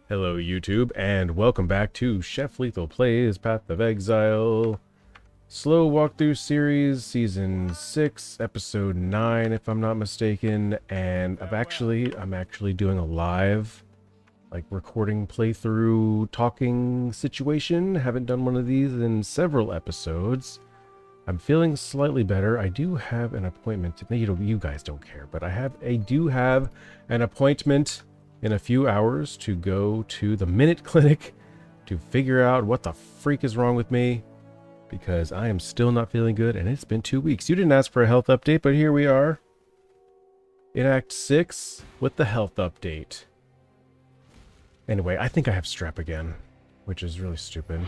Hello YouTube, and welcome back to Chef Lethal Plays Path of Exile Slow Walkthrough Series, Season 6, Episode 9, if I'm not mistaken. And I'm actually doing a live, recording playthrough talking situation. Haven't done one of these in several episodes. I'm feeling slightly better. I do have an appointment. You guys don't care, but I do have an appointment in a few hours to go to the Minute Clinic to figure out what the freak is wrong with me, because I am still not feeling good, and it's been 2 weeks. You didn't ask for a health update, but here we are in Act 6 with the health update. Anyway, I think I have strep again, which is really stupid.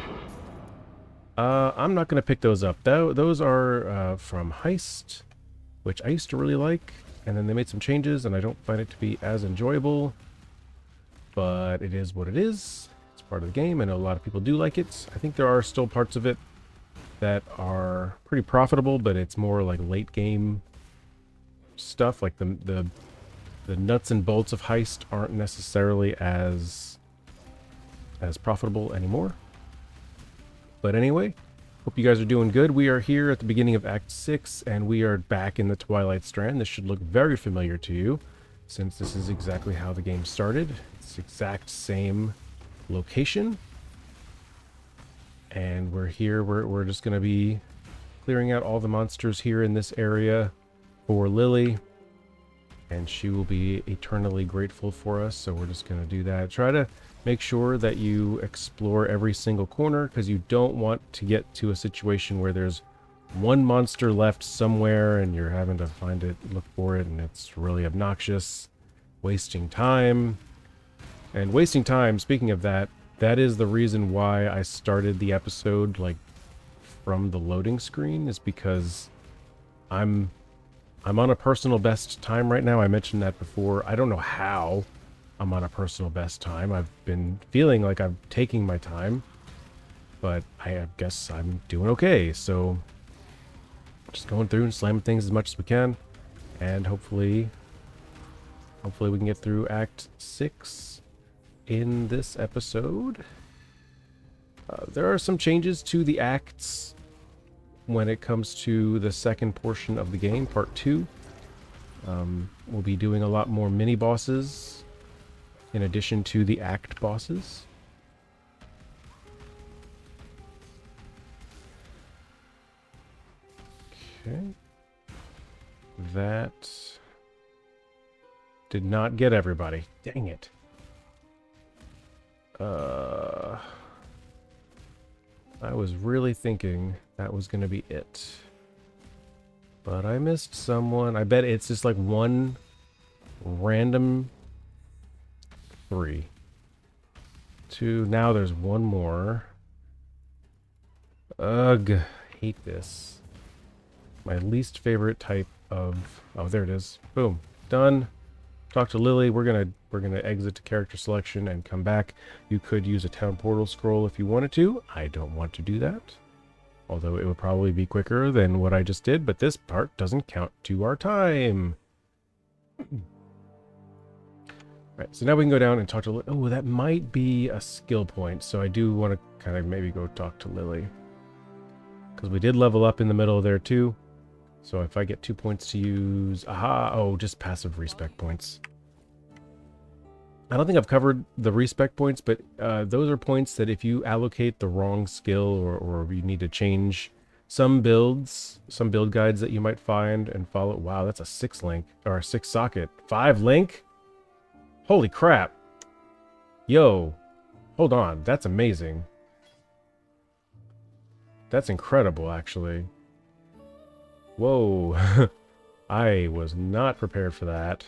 I'm not going to pick those up. Those are from Heist, which I used to really like, and then they made some changes, and I don't find it to be as enjoyable. But it is what it is. It's part of the game. I know a lot of people do like it. I think there are still parts of it that are pretty profitable, but it's more like late game stuff. Like the nuts and bolts of Heist aren't necessarily as profitable anymore. But anyway, hope you guys are doing good. We are here at the beginning of Act 6, and we are back in the Twilight Strand. This should look very familiar to you, since this is exactly how the game started. It's the exact same location. And we're here, we're just going to be clearing out all the monsters here in this area for Lily. And she will be eternally grateful for us, so we're just going to do that. Try to make sure that you explore every single corner, because you don't want to get to a situation where there's one monster left somewhere and you're having to find it, look for it, and it's really obnoxious, wasting time. And wasting time, speaking of that, that is the reason why I started the episode from the loading screen, is because I'm on a personal best time right now. I mentioned that before. I don't know how I'm on a personal best time. I've been feeling like I'm taking my time, but I guess I'm doing okay. So just going through and slamming things as much as we can, and hopefully we can get through Act 6 in this episode. There are some changes to the acts when it comes to the second portion of the game, Part 2. We'll be doing a lot more mini-bosses in addition to the act bosses. Okay. That did not get everybody. Dang it. I was really thinking that was going to be it. But I missed someone. I bet it's just like one random 3. 2. Now there's one more. Ugh. Hate this. My least favorite type of... Oh, there it is. Boom. Done. Talk to Lily. We're gonna exit to character selection and come back. You could use a town portal scroll if you wanted to. I don't want to do that, although it would probably be quicker than what I just did, but this part doesn't count to our time. Right, so now we can go down and talk to Lily. Oh, that might be a skill point, so I do want to kind of maybe go talk to Lily, because we did level up in the middle there too. So if I get 2 points to use... Aha! Oh, just passive respec points. I don't think I've covered the respec points, but those are points that if you allocate the wrong skill, or you need to change some builds, some build guides that you might find and follow... Wow, that's a 6 link, or a 6 socket. 5 link? Holy crap. Yo. Hold on. That's amazing. That's incredible, actually. Whoa, I was not prepared for that.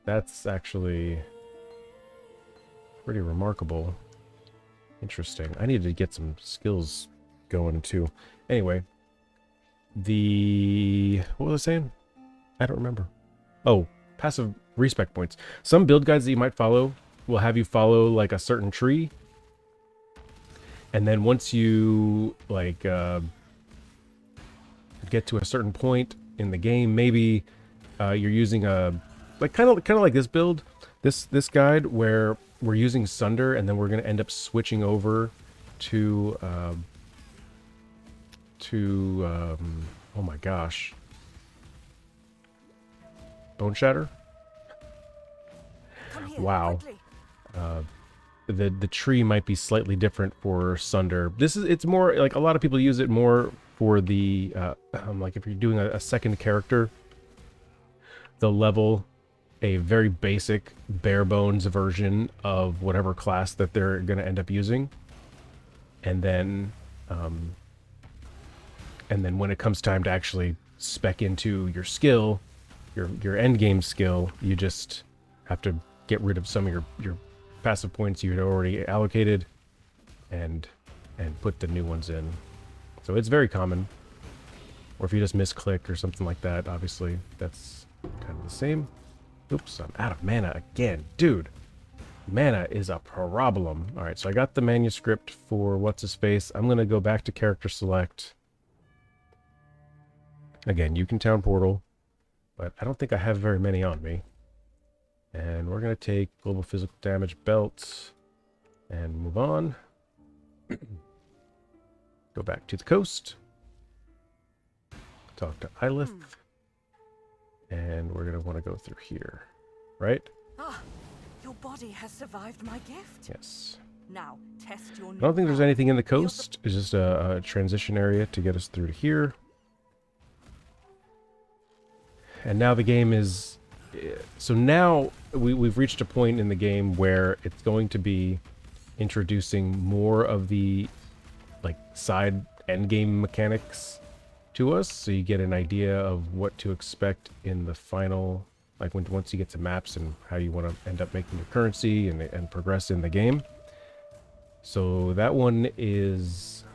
That's actually pretty remarkable. Interesting. I needed to get some skills going too. Anyway, what was I saying? I don't remember. Oh, passive respec points. Some build guides that you might follow will have you follow like a certain tree. And then once you get to a certain point in the game, maybe you're using a kind of like this build, this guide, where we're using Sunder, and then we're going to end up switching over to oh my gosh, Bone Shatter. Wow. The tree might be slightly different for Sunder. It's more like a lot of people use it more for the like if you're doing a second character, they'll level a very basic bare bones version of whatever class that they're going to end up using, and then when it comes time to actually spec into your skill, your end game skill, you just have to get rid of some of your passive points you had already allocated and put the new ones in. So it's very common. Or if you just misclick or something like that, obviously that's kind of the same. Oops, I'm out of mana again. Dude, mana is a problem. All right, so I got the manuscript for What's-His-Face. I'm going to go back to character select. Again, you can town portal, but I don't think I have very many on me. And we're going to take global physical damage belt and move on. Go back to the coast. Talk to Ilith. And we're going to want to go through here, right? Ah, your body has survived my gift. Yes. Now, test your I don't think there's anything in the coast. It's just a transition area to get us through to here. And now the game is... So now we've reached a point in the game where it's going to be introducing more of the like side end game mechanics to us, so you get an idea of what to expect in the final, like once you get to maps and how you want to end up making your currency and progress in the game. So that one is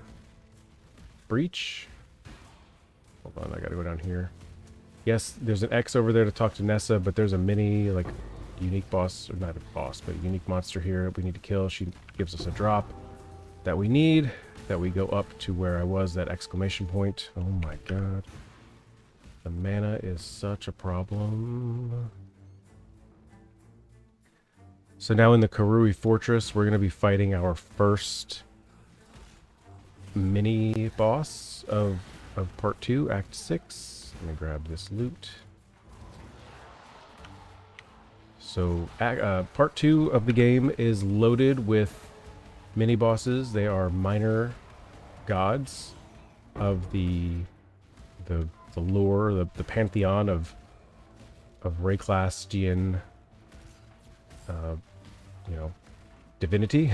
Breach. Hold on, I gotta go down here. Yes, there's an X over there to talk to Nessa, but there's a mini, like, unique boss, or not a boss, but a unique monster here that we need to kill. She gives us a drop that we need, that we go up to where I was, that exclamation point. Oh my god. The mana is such a problem. So now in the Karui Fortress, we're going to be fighting our first mini boss of Part 2, Act 6. Let me grab this loot. So Part 2 of the game is loaded with mini bosses. They are minor gods of the lore, the pantheon of Rayclastian, divinity.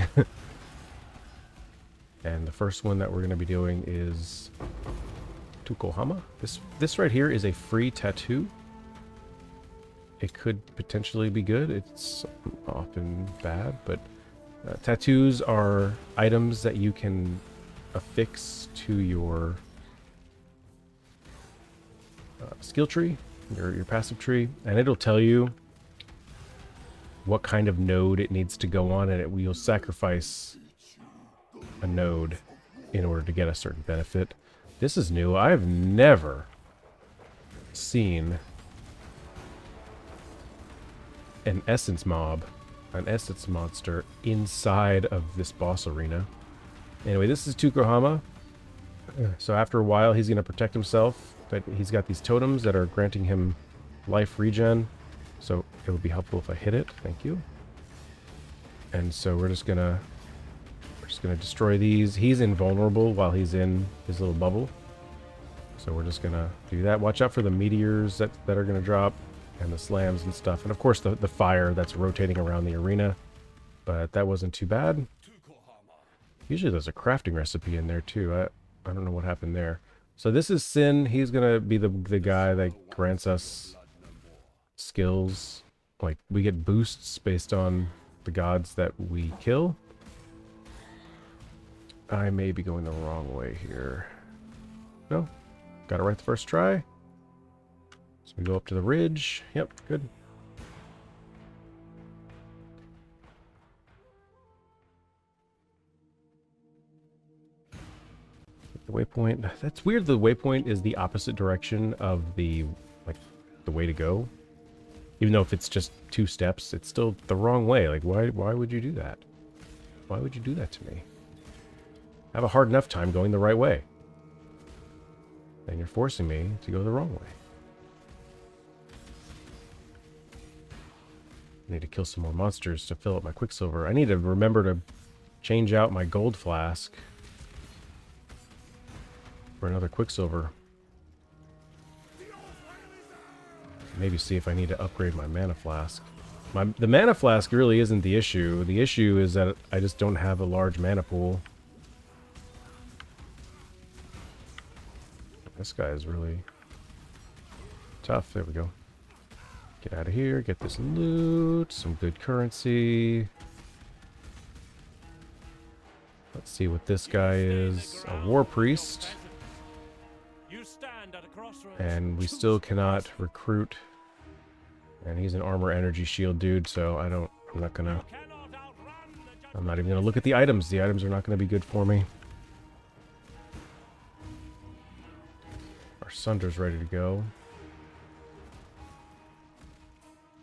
And the first one that we're going to be doing is Tukohama. This right here is a free tattoo. It could potentially be good. It's often bad, but tattoos are items that you can affix to your skill tree, your passive tree, and it'll tell you what kind of node it needs to go on, and it will sacrifice a node in order to get a certain benefit. This is new. I've never seen an essence mob, an essence monster inside of this boss arena. Anyway, this is Tukohama. So after a while, he's going to protect himself, but he's got these totems that are granting him life regen. So it would be helpful if I hit it. Thank you. And so we're just gonna destroy these. He's invulnerable while he's in his little bubble. So we're just gonna do that. Watch out for the meteors that are gonna drop, and the slams and stuff. And of course the fire that's rotating around the arena. But that wasn't too bad. Usually there's a crafting recipe in there too. I don't know what happened there. So this is Sin. He's gonna be the guy that grants us skills. Like, we get boosts based on the gods that we kill. I may be going the wrong way here. No, got it right the first try. So we go up to the ridge. Yep, good. The waypoint. That's weird. The waypoint is the opposite direction of the way to go. Even though if it's just 2 steps, it's still the wrong way. Like, why would you do that? Why would you do that to me? I have a hard enough time going the right way. And you're forcing me to go the wrong way. I need to kill some more monsters to fill up my Quicksilver. I need to remember to change out my gold flask for another Quicksilver. Maybe see if I need to upgrade my mana flask. The mana flask really isn't the issue. The issue is that I just don't have a large mana pool. This guy is really tough. There we go. Get out of here. Get this loot. Some good currency. Let's see what this guy is. A war priest. And we still cannot recruit. And he's an armor energy shield dude, so I'm not even gonna look at the items. The items are not gonna be good for me. Our Sunder's ready to go.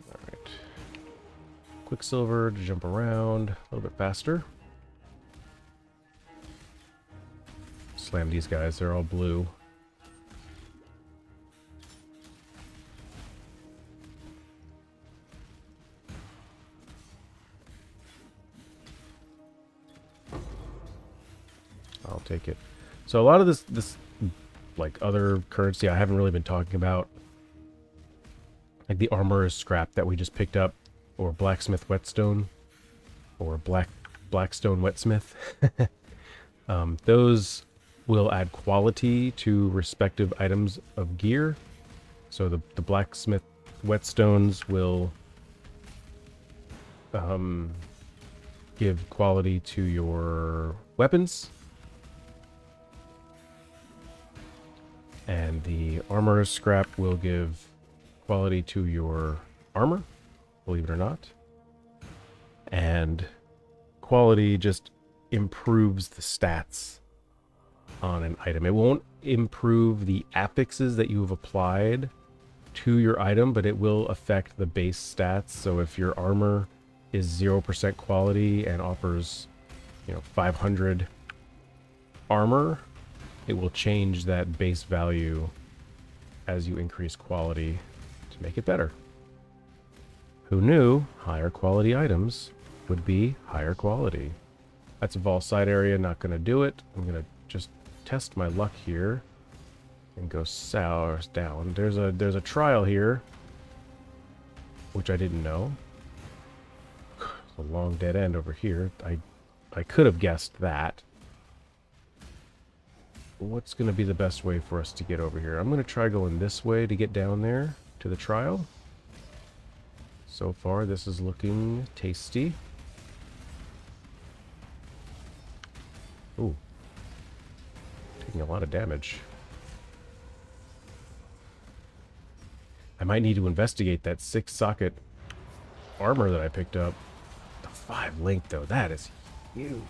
Alright. Quicksilver to jump around a little bit faster. Slam these guys, they're all blue. I'll take it. So a lot of this like other currency I haven't really been talking about. Like the armor is scrap that we just picked up, or blacksmith whetstone, or blackstone whetsmith. Those will add quality to respective items of gear. So the blacksmith whetstones will give quality to your weapons. And the armor scrap will give quality to your armor, believe it or not. And quality just improves the stats on an item. It won't improve the affixes that you have applied to your item, but it will affect the base stats. So if your armor is 0% quality and offers, 500 armor, it will change that base value as you increase quality to make it better. Who knew higher quality items would be higher quality? That's a Vol side area, not going to do it. I'm going to just test my luck here and go south down. There's a trial here, which I didn't know. It's a long dead end over here. I could have guessed that. What's going to be the best way for us to get over here? I'm going to try going this way to get down there to the trial. So far, this is looking tasty. Ooh. Taking a lot of damage. I might need to investigate that 6-socket armor that I picked up. The 5 link, though, that is huge.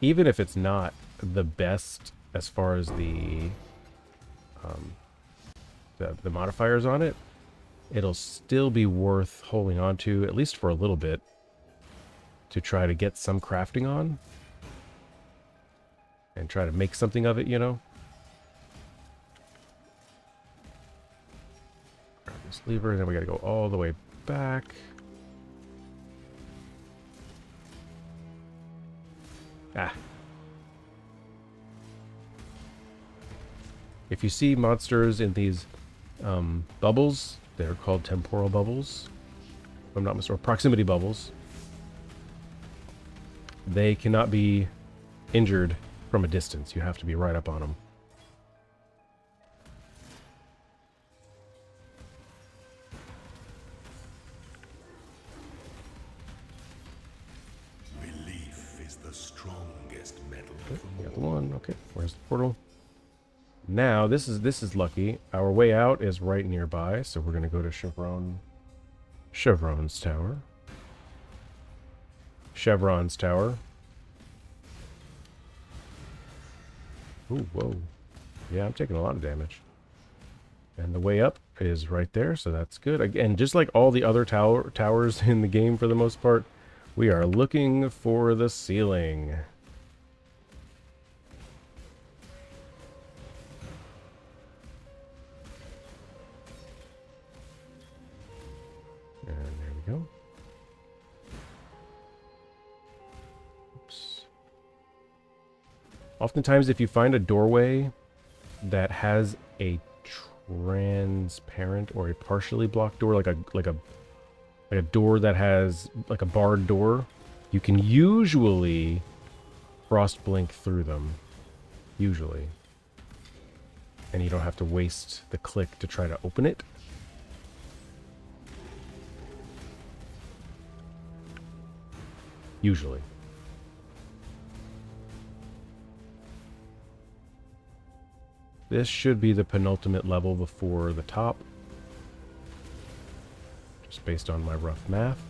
Even if it's not the best as far as the modifiers on it, it'll still be worth holding on to, at least for a little bit, to try to get some crafting on. And try to make something of it, Grab this lever, and then we gotta go all the way back. Ah. If you see monsters in these bubbles, they're called temporal bubbles. If I'm not mistaken, or proximity bubbles. They cannot be injured from a distance. You have to be right up on them. Got the one. Okay, where's the portal? Now this is lucky. Our way out is right nearby, so we're gonna go to Chevron's tower. Chevron's tower. Ooh, whoa. Yeah, I'm taking a lot of damage. And the way up is right there, so that's good. Again, just like all the other towers in the game for the most part, we are looking for the ceiling. And there we go. Oops. Oftentimes, if you find a doorway that has a transparent or a partially blocked door, like a door that has like a barred door, you can usually frost blink through them. Usually. And you don't have to waste the click to try to open it. Usually. This should be the penultimate level before the top. Just based on my rough math.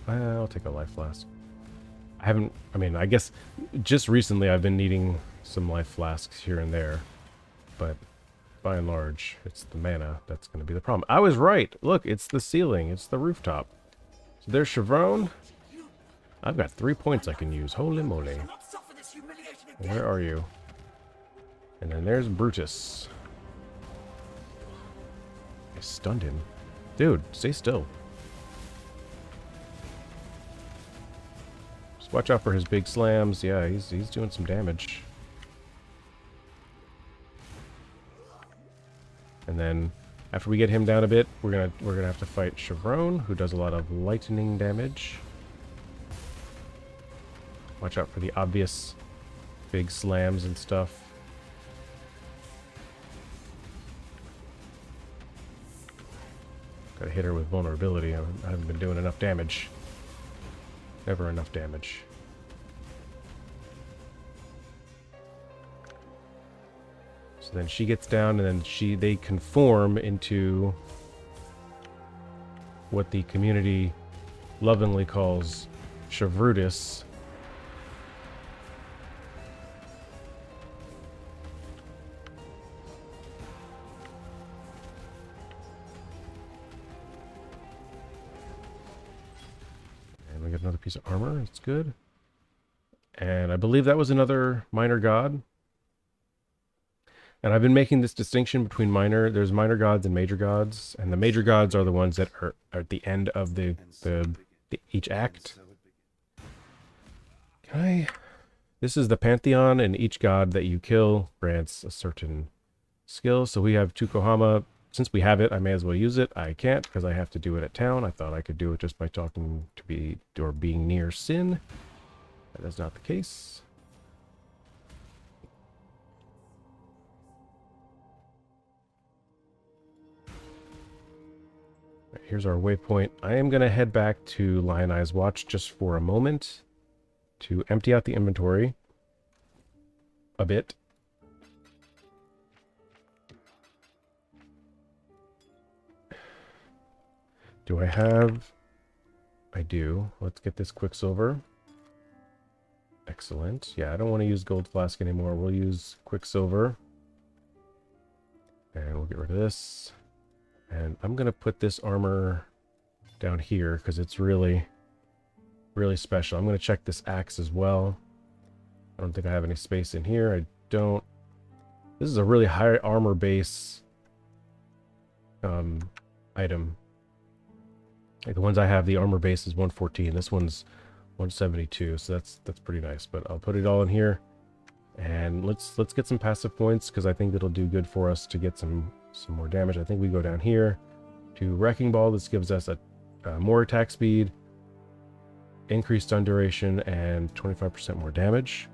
I'll take a life flask. I guess just recently I've been needing some life flasks here and there. But by and large, it's the mana that's going to be the problem. I was right. Look, it's the ceiling. It's the rooftop. So there's Chevron. I've got 3 points I can use. Holy moly. Where are you? And then there's Brutus. I stunned him. Dude, stay still. Just watch out for his big slams. Yeah, he's doing some damage. And then after we get him down a bit, we're gonna have to fight Chevron, who does a lot of lightning damage. Watch out for the obvious big slams and stuff. Gotta hit her with vulnerability. I haven't been doing enough damage. Never enough damage. So then she gets down, and then they conform into what the community lovingly calls Chevrutus. And we get another piece of armor. It's good. And I believe that was another minor god. And I've been making this distinction between there's minor gods and major gods, and the major gods are the ones that are at the end of each act. This is the pantheon, and each god that you kill grants a certain skill. So we have Tukohama. Since we have it, I may as well use it. I can't because I have to do it at town. I thought I could do it just by talking or being near Sin. That is not the case. Here's our waypoint. I am going to head back to Lion Eye's Watch just for a moment to empty out the inventory a bit. Do I have... I do. Let's get this Quicksilver. Excellent. Yeah, I don't want to use Gold Flask anymore. We'll use Quicksilver. And we'll get rid of this. And I'm going to put this armor down here because it's really, really special. I'm going to check this axe as well. I don't think I have any space in here. I don't. This is a really high armor base item. Like the ones I have, the armor base is 114. This one's 172, so that's pretty nice. But I'll put it all in here. And let's get some passive points because I think it'll do good for us to get some more damage. I think we go down here to Wrecking Ball. This gives us a more attack speed, increased stun duration, and 25% more damage.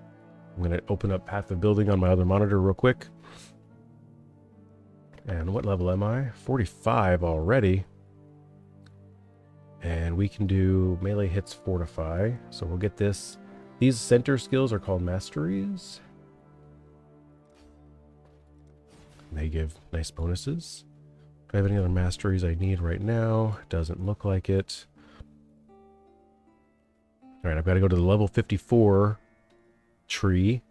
I'm going to open up Path of Building on my other monitor real quick. And what level am I? 45 already. And we can do melee hits Fortify. So we'll get this. These center skills are called Masteries. They give nice bonuses. Do I have any other masteries I need right now? Doesn't look like it. Alright, I've got to go to the level 54 tree.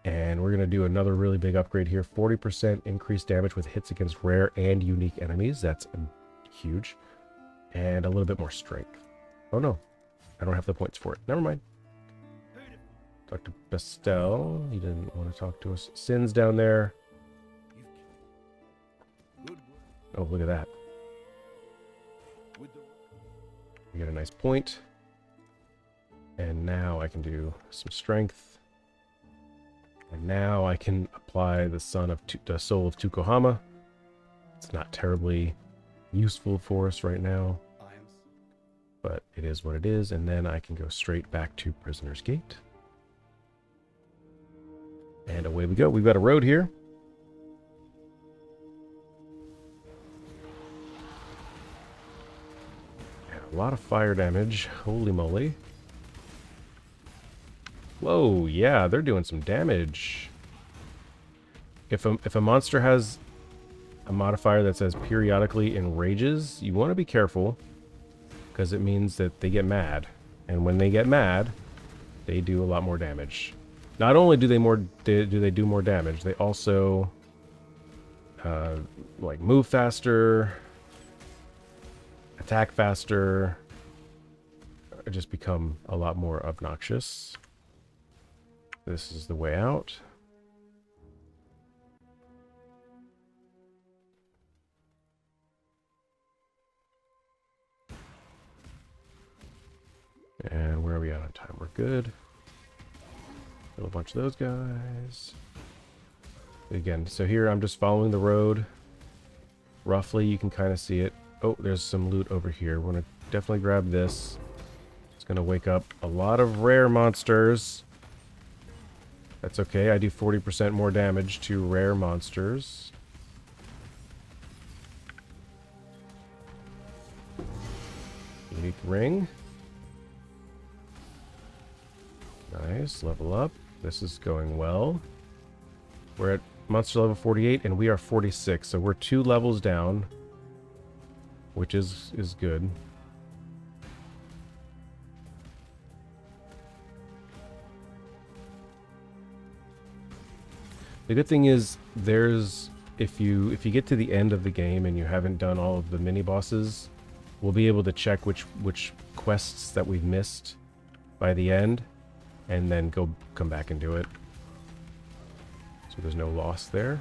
And we're going to do another really big upgrade here. 40% increased damage with hits against rare and unique enemies. That's huge. And a little bit more strength. Oh no, I don't have the points for it. Never mind. Dr. Bestel, he didn't want to talk to us. Sin's down there. Oh, look at that. We get a nice point. And now I can do some strength. And now I can apply the the soul of Tukohama. It's not terribly useful for us right now, but it is what it is. And then I can go straight back to Prisoner's Gate. And away we go. We've got a road here. And a lot of fire damage. Holy moly. Whoa, yeah, they're doing some damage. If a monster has a modifier that says periodically enrages, you want to be careful, because it means that they get mad. And when they get mad, they do a lot more damage. Not only do they do more damage, they also like move faster, attack faster, just become a lot more obnoxious. This is the way out. And where are we at on time? We're good. Kill a bunch of those guys. Again, so here I'm just following the road. Roughly, you can kind of see it. Oh, there's some loot over here. We're going to definitely grab this. It's going to wake up a lot of rare monsters. That's okay. I do 40% more damage to rare monsters. Unique ring. Nice. Level up. This is going well. We're at monster level 48 and we are 46. So we're 2 levels down, which is good. The good thing is there's if you get to the end of the game and you haven't done all of the mini bosses, we'll be able to check which quests that we've missed by the end and then come back and do it. So there's no loss there.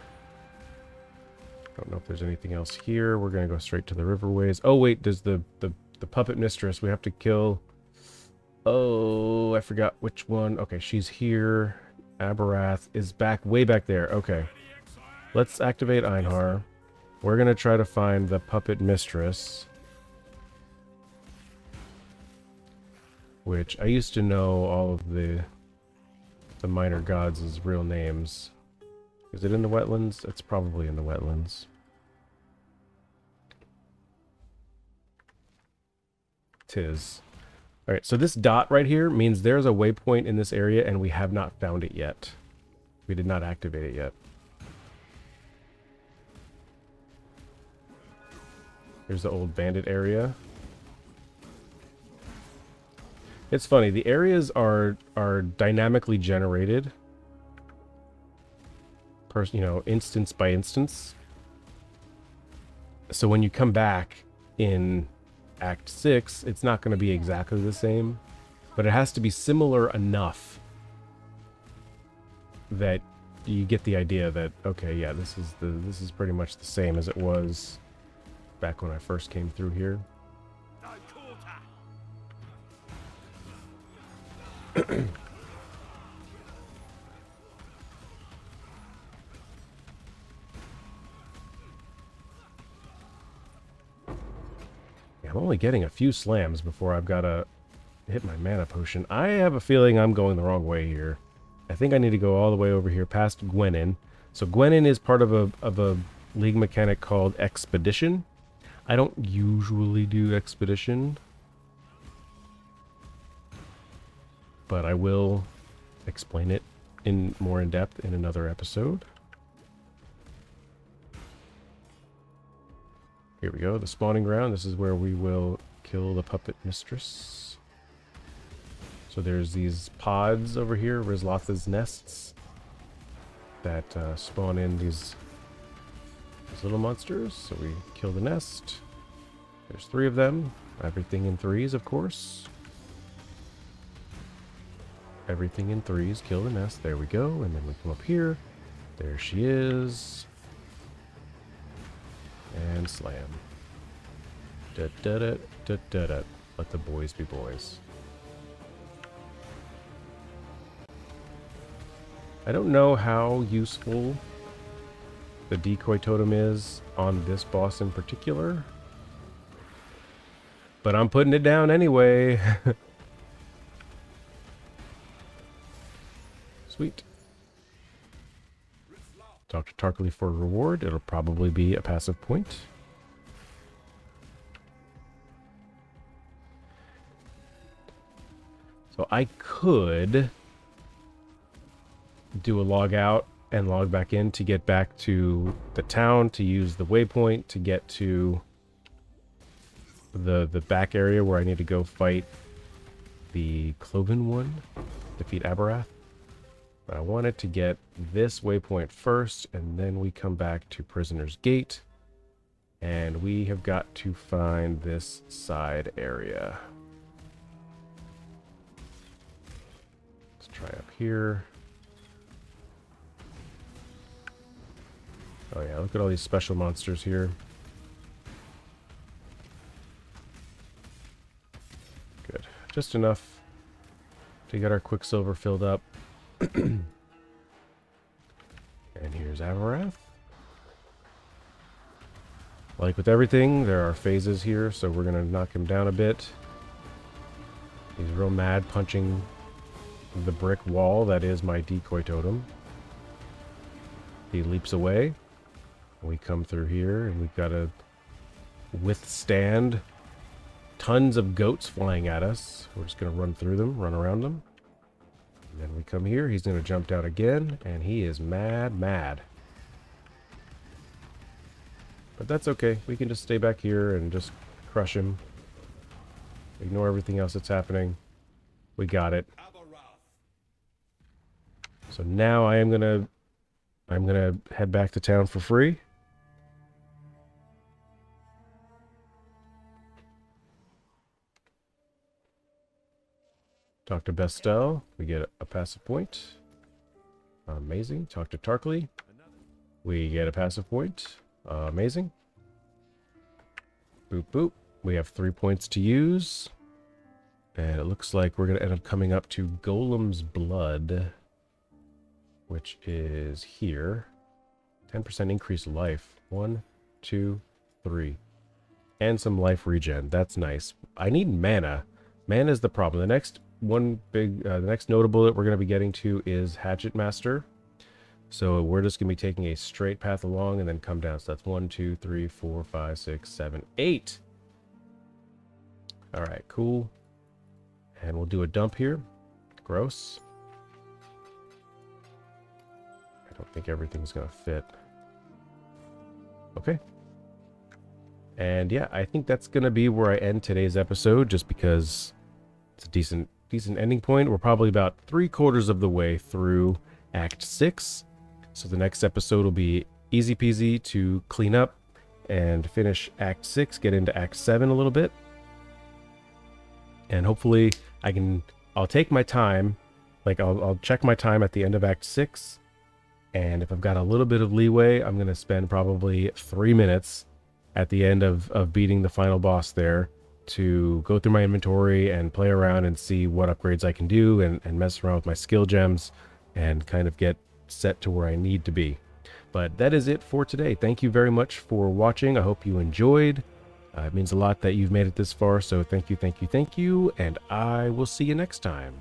Don't know if there's anything else here. We're gonna go straight to the riverways. Oh wait, there's the puppet mistress we have to kill. Oh, I forgot which one. Okay, she's here. Abarath is way back there. Okay. Let's activate Einhar. We're going to try to find the puppet mistress, which I used to know all of the minor gods' real names. Is it in the wetlands? It's probably in the wetlands. Tis. Alright, so this dot right here means there's a waypoint in this area and we have not found it yet. We did not activate it yet. Here's the old bandit area. It's funny, the areas are dynamically generated. Instance by instance. So when you come back in Act 6, it's not going to be exactly the same, but it has to be similar enough that you get the idea that, okay, yeah, this is pretty much the same as it was back when I first came through here. I'm only getting a few slams before I've got to hit my mana potion. I have a feeling I'm going the wrong way here. I think I need to go all the way over here past Gwenin. So Gwenin is part of a league mechanic called Expedition. I don't usually do Expedition, but I will explain it more in depth in another episode. Here we go, the spawning ground. This is where we will kill the puppet mistress. So there's these pods over here, Rizlatha's nests. that spawn in these little monsters. So we kill the nest. There's 3 of them. Everything in 3s, of course. Everything in 3s. Kill the nest. There we go. And then we come up here. There she is. And slam. Da da da da da da. Let the boys be boys. I don't know how useful the decoy totem is on this boss in particular, but I'm putting it down anyway. Sweet. Talk to Tarkly for a reward. It'll probably be a passive point. So I could do a log out and log back in to get back to the town, to use the waypoint to get to the back area where I need to go fight the Cloven one, defeat Abarath. But I wanted to get this waypoint first, and then we come back to Prisoner's Gate, and we have got to find this side area. Let's try up here. Oh yeah, look at all these special monsters here. Good. Just enough to get our Quicksilver filled up. And here's Avarath. Like with everything, there are phases here, so we're going to knock him down a bit. He's real mad punching the brick wall that is my decoy totem. He leaps away. We come through here, and we've got to withstand tons of goats flying at us. We're just going to run through them, run around them. And then we come here. He's going to jump down again, and he is mad. But that's okay. We can just stay back here and just crush him. Ignore everything else that's happening. We got it. So now I'm gonna head back to town for free. Talk to Bestel. We get a passive point. Amazing. Talk to Tarkly. We get a passive point. Amazing. Boop, boop. We have 3 points to use. And it looks like we're going to end up coming up to Golem's Blood, which is here. 10% increased life. 1, 2, 3. And some life regen. That's nice. I need mana. Mana is the problem. The next the next notable that we're going to be getting to is Hatchet Master. So we're just going to be taking a straight path along and then come down. So that's 1, 2, 3, 4, 5, 6, 7, 8. All right, cool. And we'll do a dump here. Gross. I don't think everything's going to fit. Okay. And yeah, I think that's going to be where I end today's episode, just because it's a decent ending point. We're probably about 3/4 of the way through Act 6. So the next episode will be easy peasy to clean up and finish Act 6, get into Act 7 a little bit. And hopefully I'll take my time. Like I'll check my time at the end of Act 6. And if I've got a little bit of leeway, I'm going to spend probably 3 minutes at the end of beating the final boss there to go through my inventory and play around and see what upgrades I can do and mess around with my skill gems and kind of get set to where I need to be. But that is it for today. Thank you very much for watching. I hope you enjoyed. It means a lot that you've made it this far, so thank you, and I will see you next time.